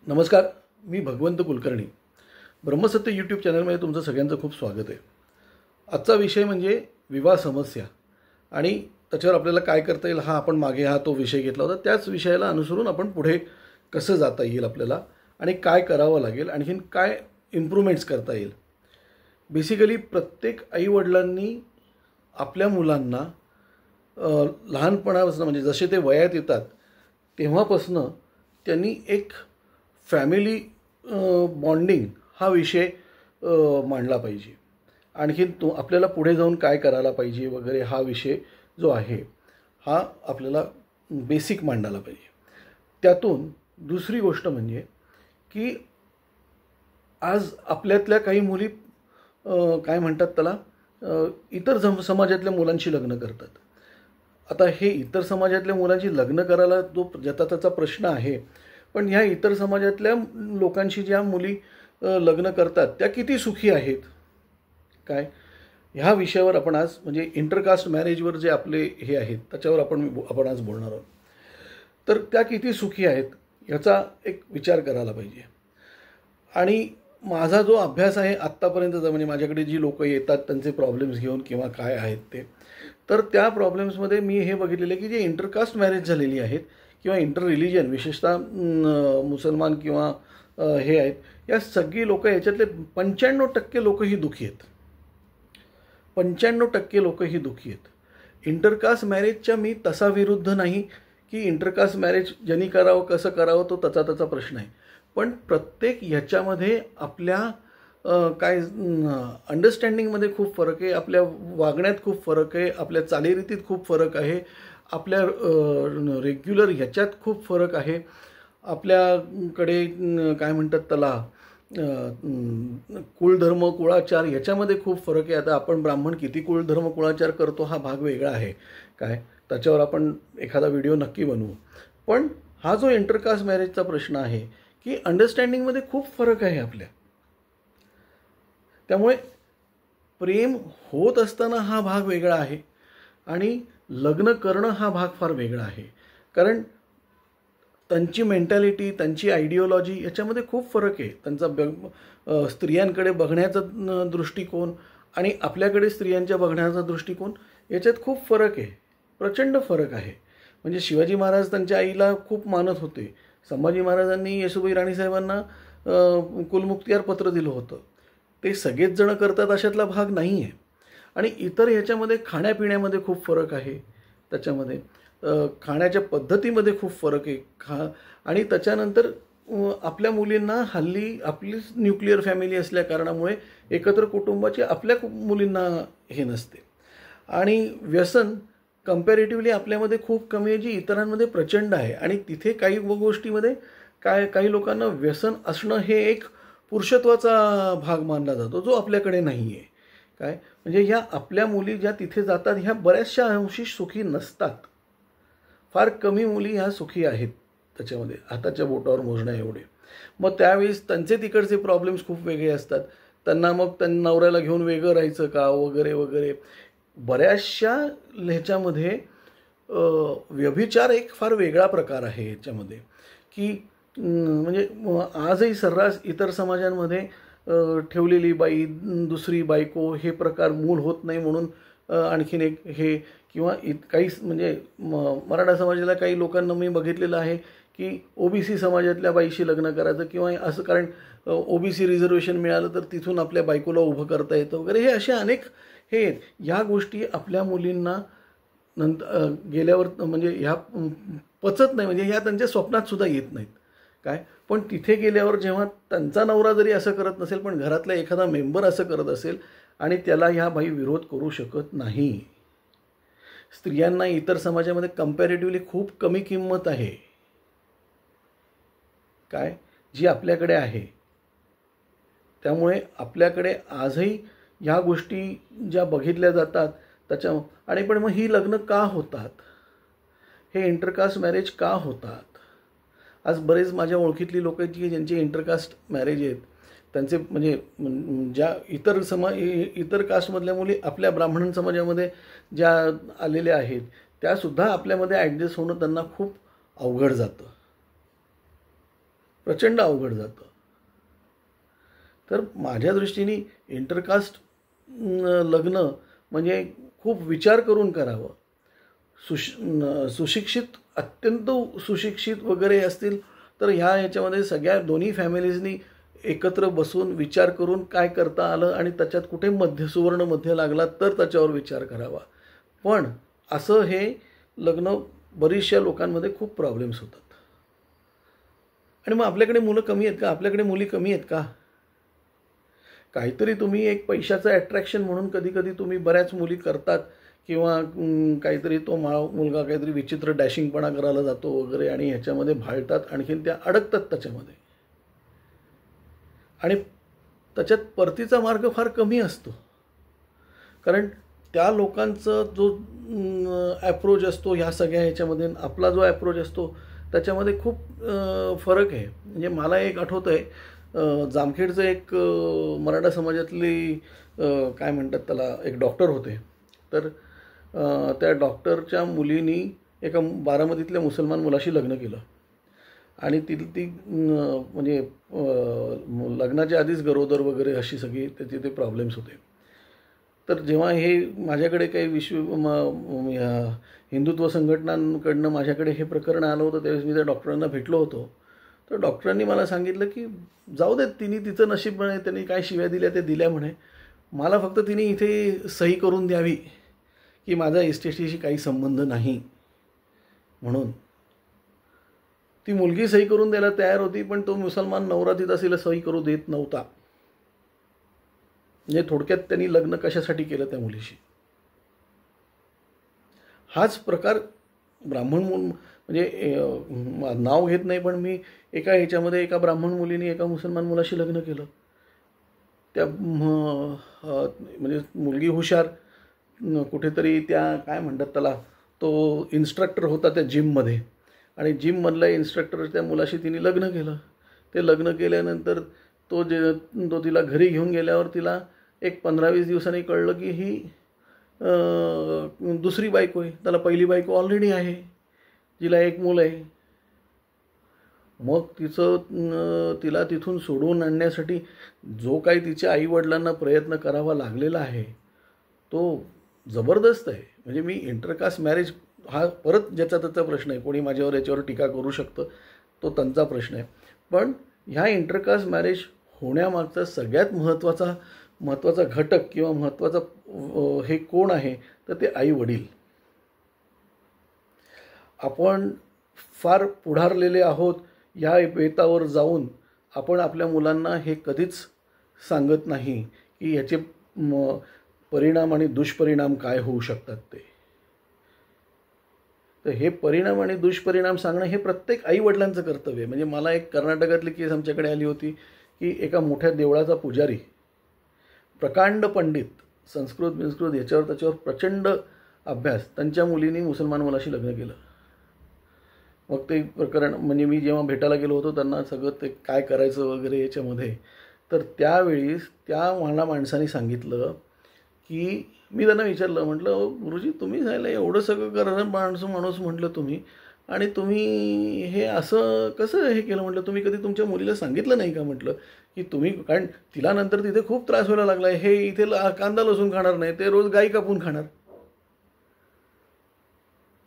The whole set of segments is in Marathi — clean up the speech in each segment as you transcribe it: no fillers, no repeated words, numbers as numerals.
नमस्कार, मी भगवंत कुलकर्णी. ब्रह्मसत्य यूट्यूब चॅनलमध्ये तुमचं सगळ्यांचं खूप स्वागत आहे. आजचा विषय म्हणजे विवाह समस्या आणि त्याच्यावर आपल्याला काय करता येईल आपण मागे तो विषय घेतला होता. त्याच विषयाला अनुसरून आपण पुढे कसं जाता येईल आपल्याला आणि काय करावं लागेल, आणखीन काय इम्प्रूव्हमेंट्स करता येईल. बेसिकली प्रत्येक आईवडिलांनी आपल्या मुलांना लहानपणापासून म्हणजे जसे ते वयात येतात तेव्हापासून त्यांनी एक फॅमिली बॉन्डिंग हा विषय मांडला पाहिजे. आणखीन आपल्याला पुढे जाऊन काय करायला पाहिजे वगैरे हा विषय जो आहे हा आपल्याला बेसिक मांडायला पाहिजे. त्यातून दुसरी गोष्ट म्हणजे की आज आपल्यातल्या काही मुली काय म्हणतात त्याला इतर समाजातल्या मुलांशी लग्न करतात. आता हे इतर समाजातल्या मुलांची लग्न करायला जो ज्याचा त्याचा प्रश्न आहे, पण ह्या इतर समाजातल्या लोकांशी ज्या मुली लग्न करतात त्या किती सुखी आहेत काय, ह्या विषयावर आपण आज म्हणजे इंटरकास्ट मॅरेजवर जे आपले हे आहेत त्याच्यावर आपण आज बोलणार आहोत. तर त्या किती सुखी आहेत ह्याचा एक विचार करायला पाहिजे. आणि माझा जो अभ्यास आहे आत्तापर्यंतचा म्हणजे माझ्याकडे जी लोक येतात त्यांचे प्रॉब्लेम्स घेऊन किंवा काय आहेत ते, तर त्या प्रॉब्लेम्समध्ये मी हे बघितलेलं आहे की जे इंटरकास्ट मॅरेज झालेली आहेत किंवा इंटर रिलिजन विशेषतः मुसलमान किंवा हे आहेत, या सगळी लोक याच्यातले 95% लोक ही दुःखी आहेत. 95% लोक ही दुःखी आहेत. इंटरकास्ट मॅरेजच्या मी तसा विरुद्ध नाही की इंटरकास्ट मॅरेज ज्यांनी करावं कसं करावं तो त्याचा प्रश्न आहे. पण प्रत्येक ह्याच्यामध्ये आपल्या काय अंडरस्टँडिंगमध्ये खूप फरक आहे, आपल्या वागण्यात खूप फरक आहे, आपल्या चालीरीतीत खूप फरक आहे, आपल्या रेग्युलर ह्याच्यात खूप फरक आहे, आपल्याकडे काय म्हणतात त्याला कुळधर्म कुळाचार ह्याच्यामध्ये खूप फरक आहे. आता आपण ब्राह्मण किती कुळधर्म कुळाचार करतो हा भाग वेगळा आहे काय, त्याच्यावर आपण एखादा व्हिडिओ नक्की बनवू. पण हा जो इंटरकास्ट मॅरेजचा प्रश्न आहे की अंडरस्टँडिंगमध्ये खूप फरक आहे आपल्या. त्यामुळे प्रेम होत असताना हा भाग वेगळा आहे आणि लग्न करणं हा भाग फार वेगळा आहे. कारण त्यांची मेंटॅलिटी त्यांची आयडिओलॉजी याच्यामध्ये खूप फरक आहे. त्यांचा स्त्रियांकडे बघण्याचा दृष्टिकोन आणि आपल्याकडे स्त्रियांच्या बघण्याचा दृष्टिकोन याच्यात खूप फरक आहे, प्रचंड फरक आहे. म्हणजे शिवाजी महाराज त्यांच्या आईला खूप मानत होते. संभाजी महाराजांनी येसूबाई राणीसाहेबांना कुलमुक्तियार पत्र दिलं होतं. ते सगळेच जण करतात अशातला भाग नाही आहे. आणि इतर ह्याच्यामध्ये खाण्यापिण्यामध्ये खूप फरक आहे, त्याच्यामध्ये खाण्याच्या पद्धतीमध्ये खूप फरक आहे. आणि त्याच्यानंतर आपल्या मुलींना हल्ली आपली न्यूक्लिअर फॅमिली असल्या कारणामुळे एकत्र कुटुंबाची आपल्या मुलींना हे नसते. आणि व्यसन कम्पॅरेटिव्हली आपल्यामध्ये खूप कमी आहे, जी इतरांमध्ये प्रचंड आहे. आणि तिथे काही गोष्टीमध्ये काही लोकांना व्यसन असणं हे एक पुरुषत्वाचा भाग मानला जातो जो आपल्याकडे नाही आहे काय. म्हणजे ह्या आपल्या मुली ज्या तिथे जातात ह्या बऱ्याचशा अंशी सुखी नसतात. फार कमी मुली ह्या सुखी आहेत, त्याच्यामध्ये हाताच्या बोटावर मोजण्या एवढे. मग त्यावेळेस त्यांचे तिकडचे प्रॉब्लेम्स खूप वेगळे असतात. त्यांना मग त्यांना नवऱ्याला घेऊन वेगळं राहायचं का वगैरे वगैरे. बऱ्याचशा ह्याच्यामध्ये व्यभिचार एक फार वेगळा प्रकार आहे याच्यामध्ये की म्हणजे आजही सर्रास इतर समाजांमध्ये ठेवलेली बाई दुसरी बायको हे प्रकार मूळ होत नाही म्हणून आणखीन एक हे किंवा काही म्हणजे मराठा समाजाला काही लोकांना मी बघितलेलं आहे की ओबीसी समाजातल्या बाईशी लग्न करायचं किंवा असं, कारण ओबीसी रिझर्वेशन मिळालं तर तिथून आपल्या बायकोला उभं करता येतं वगैरे. हे असे अनेक हे ह्या गोष्टी आपल्या मुलींना नंतर गेल्यावर म्हणजे ह्या पचत नाही, म्हणजे ह्या त्यांच्या स्वप्नात सुद्धा येत नाहीत काय. पण तिथे गेल्यावर जेव्हा त्यांचा नवरा जरी असं करत नसेल पण घरातला एखादा मेंबर असं करत असेल आणि त्याला ह्या बाई विरोध करू शकत नाही. स्त्रियांना इतर समाजामध्ये कम्पॅरेटिव्हली खूप कमी किंमत आहे काय, जी आपल्याकडे आहे. त्यामुळे आपल्याकडे आजही ह्या गोष्टी ज्या बघितल्या जातात त्याच्या आणि पण मग ही लग्न का होतात, हे इंटरकास्ट मॅरेज का होतात. आज बरेच माझ्या ओळखीतली लोक आहेत की ज्यांचे इंटरकास्ट मॅरेज आहेत, त्यांचे म्हणजे ज्या इतर कास्टमधल्या मुली आपल्या ब्राह्मण समाजामध्ये ज्या आलेल्या आहेत त्यासुद्धा आपल्यामध्ये ॲडजस्ट होणं त्यांना खूप अवघड जातं. प्रचंड अवघड जातं. तर माझ्या दृष्टीने इंटरकास्ट लग्न म्हणजे खूप विचार करून करावं. सुशिक्षित, अत्यंत सुशिक्षित वगैरे असतील तर ह्याच्यामध्ये सगळ्या दोन्ही फॅमिलीजनी एकत्र बसून विचार करून काय करता आलं आणि त्याच्यात कुठे सुवर्ण मध्य लागला तर त्याच्यावर विचार करावा. पण असं हे लग्न बरीचशा लोकांमध्ये खूप प्रॉब्लेम्स होतात. आणि मग आपल्याकडे मुलं कमी आहेत का, आपल्याकडे मुली कमी आहेत का? काहीतरी तुम्ही एक पैशाचं अट्रॅक्शन म्हणून कधी कधी तुम्ही बऱ्याच मुली करतात किंवा काहीतरी तो मुलगा काहीतरी विचित्र डॅशिंगपणा करायला जातो वगैरे आणि ह्याच्यामध्ये भाळतात, आणखीन त्या अडकतात त्याच्यामध्ये आणि त्याच्यात परतीचा मार्ग फार कमी असतो. कारण त्या लोकांचा जो ॲप्रोच असतो ह्या सगळ्या ह्याच्यामध्ये, आपला जो ॲप्रोच असतो त्याच्यामध्ये खूप फरक आहे. म्हणजे मला एक आठवतं आहे, जामखेडचं एक मराठा समाजातली काय म्हणतात त्याला, एक डॉक्टर होते. तर त्या डॉक्टरच्या मुलीनी एका बारामतीतल्या मुसलमान मुलाशी लग्न केलं आणि ती म्हणजे लग्नाच्या आधीच गरोदर वगैरे अशी सगळी त्याचे ते प्रॉब्लेम्स होते. तर जेव्हा हे माझ्याकडे काही हिंदुत्व संघटनांकडनं माझ्याकडे हे प्रकरण आलं होतं त्यावेळेस मी त्या डॉक्टरांना भेटलो होतो. तर डॉक्टरांनी मला सांगितलं की जाऊ देत, तिने तिचं नशीब म्हणे, त्यांनी काय शिव्या दिल्या ते दिल्या म्हणे, मला फक्त तिने इथे सही करून द्यावी की माझा एसटीशी काही संबंध नाही म्हणून. ती मुलगी सही करून द्यायला तयार होती, पण तो मुसलमान नवरा तिथं तिला सही करू देत नव्हता. म्हणजे थोडक्यात त्यांनी लग्न कशासाठी केलं त्या मुलीशी. हाच प्रकार ब्राह्मण म्हणजे नाव घेत नाही, पण मी एका ह्याच्यामध्ये एका ब्राह्मण मुलीने एका मुसलमान मुलाशी लग्न केलं. त्या म्हणजे मुलगी हुशार, कुठेतरी त्या काय म्हणतात त्याला, तो इन्स्ट्रक्टर होता त्या जिममध्ये आणि जिममधल्या इन्स्ट्रक्टर त्या मुलाशी तिने लग्न केलं. ते लग्न केल्यानंतर तो तिला घरी घेऊन गेल्यावर तिला एक 15-20 दिवसांनी कळलं की ही दुसरी बायको आहे. त्याला पहिली बायको ऑलरेडी आहे, जिला एक मुलं आहे. मग तिला तिथून सोडवून आणण्यासाठी जो काही तिच्या आईवडिलांना प्रयत्न करावा लागलेला आहे तो जबरदस्त आहे. म्हणजे मी इंटरकास्ट मॅरेज हा परत ज्याचा त्याचा प्रश्न आहे, कोणी माझ्यावर याच्यावर टीका करू शकतं, तो त्यांचा प्रश्न आहे. पण ह्या इंटरकास्ट मॅरेज होण्यामागचा सगळ्यात महत्त्वाचा घटक किंवा महत्त्वाचा हे कोण आहे तर ते आई वडील. आपण फार पुढारलेले आहोत ह्या बेतावर जाऊन आपण आपल्या मुलांना हे कधीच सांगत नाही की ह्याचे परिणाम आणि दुष्परिणाम काय होऊ शकतात ते. तर हे परिणाम आणि दुष्परिणाम सांगणं हे प्रत्येक आईवडिलांचं कर्तव्य आहे. म्हणजे मला एक कर्नाटकातली केस आमच्याकडे आली होती की एका मोठ्या देवळाचा पुजारी, प्रकांड पंडित, संस्कृत याच्यावर त्याच्यावर प्रचंड अभ्यास, त्यांच्या मुलीने मुसलमान मुलाशी लग्न केलं. मग ते प्रकरण म्हणजे मी जेव्हा भेटायला गेलो होतो त्यांना सगळं ते काय करायचं वगैरे याच्यामध्ये, तर त्यावेळीस त्या मला माणसाने सांगितलं की मी त्यांना विचारलं, म्हटलं गुरुजी तुम्ही सांगितलं एवढं सगळं करणारं माणूस म्हटलं तुम्ही, आणि तुम्ही हे असं कसं हे केलं. म्हटलं तुम्ही कधी तुमच्या मुलीला सांगितलं नाही का म्हटलं की तुम्ही, कारण तिला नंतर तिथे खूप त्रास व्हायला लागला आहे, हे इथे कांदा लसूण खाणार नाही, ते रोज गाई कापून खाणार,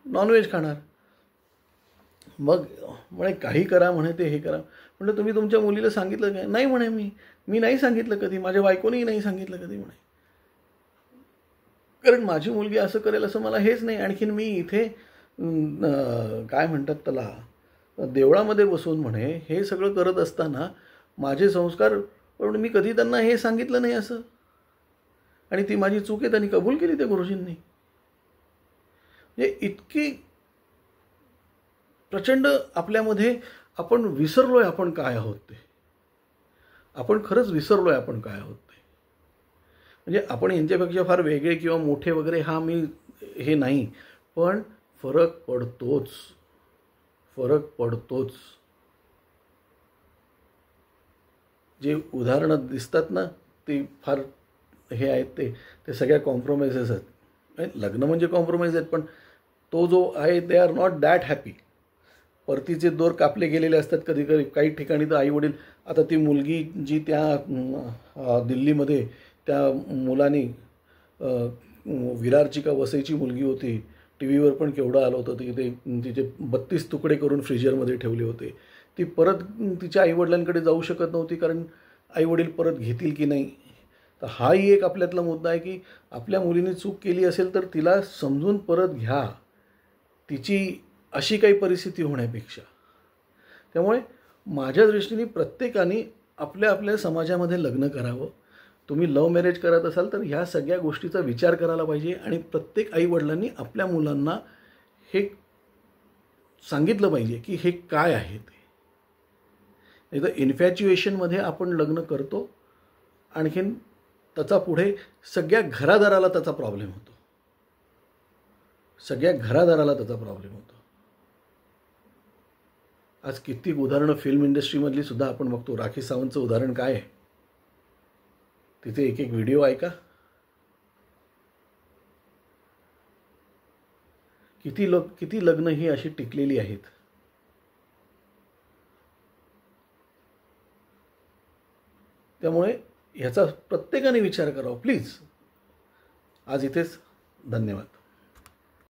नॉनव्हेज खाणार. मग म्हणे काही करा म्हणे, ते हे करा. म्हटलं तुम्ही तुमच्या मुलीला सांगितलं काय? नाही म्हणे मी नाही सांगितलं कधी, माझ्या बायकोनेही नाही सांगितलं कधी म्हणे, कारण माझी मुलगी असं करेल असं मला हेच नाही. आणखीन मी इथे काय म्हणतात त्याला देवळामध्ये बसून म्हणे हे सगळं करत असताना माझे संस्कार, पण मी कधी त्यांना हे सांगितलं नाही असं, आणि ती माझी चूक आहे, त्यांनी कबूल केली त्या गुरुजींनी. म्हणजे इतकी प्रचंड आपल्यामध्ये आपण विसरलोय आपण काय आहोत ते. आपण खरंच विसरलोय आपण काय आहोत ते. म्हणजे आपण यांच्यापेक्षा फार वेगळे किंवा मोठे वगैरे हा मी हे नाही, पण फरक पडतोच. जे उदाहरणं दिसतात ना ते फार हे आहेत, ते सगळ्या कॉम्प्रोमाइजेस आहेत. लग्न म्हणजे कॉम्प्रोमाइज आहेत, पण तो जो आहे they are not that happy. परतीचे दोर कापले गेलेले असतात कधी कधी. काही ठिकाणी तर आईवडील, आता ती मुलगी जी त्या दिल्लीमध्ये त्या मुलाने विरारची का वसईची मुलगी होती, टी व्हीवर पण केवढं आलं होतं, ते तिचे 32 तुकडे करून फ्रीजरमध्ये ठेवले होते. ती परत तिच्या आईवडिलांकडे जाऊ शकत नव्हती, कारण आईवडील परत घेतील की नाही. तर हाही एक आपल्यातला मुद्दा आहे की आपल्या मुलीने चूक केली असेल तर तिला समजून परत घ्या, तिची अशी काही परिस्थिती होण्यापेक्षा. त्यामुळे माझ्या दृष्टीने प्रत्येकाने आपल्या आपल्या समाजामध्ये लग्न करावं. तुम्ही लव्ह मॅरेज करत असाल तर ह्या सगळ्या गोष्टीचा विचार करायला पाहिजे आणि प्रत्येक आईवडिलांनी आपल्या मुलांना हे सांगितलं पाहिजे की हे काय आहे ते. नाही तर इन्फॅच्युएशनमध्ये आपण लग्न करतो, आणखीन त्याचा पुढे सगळ्या घरादाराला त्याचा प्रॉब्लेम होतो. सगळ्या घरादाराला त्याचा प्रॉब्लेम होतो. आज कित्येक उदाहरणं फिल्म इंडस्ट्रीमधली सुद्धा आपण बघतो. राखी सावंतचं उदाहरण काय आहे, तिथे एक एक व्हिडिओ ऐका. किती लग्न ही अशी टिकलेली आहेत. त्यामुळे ह्याचा प्रत्येकाने विचार करावा प्लीज. आज इथेच धन्यवाद.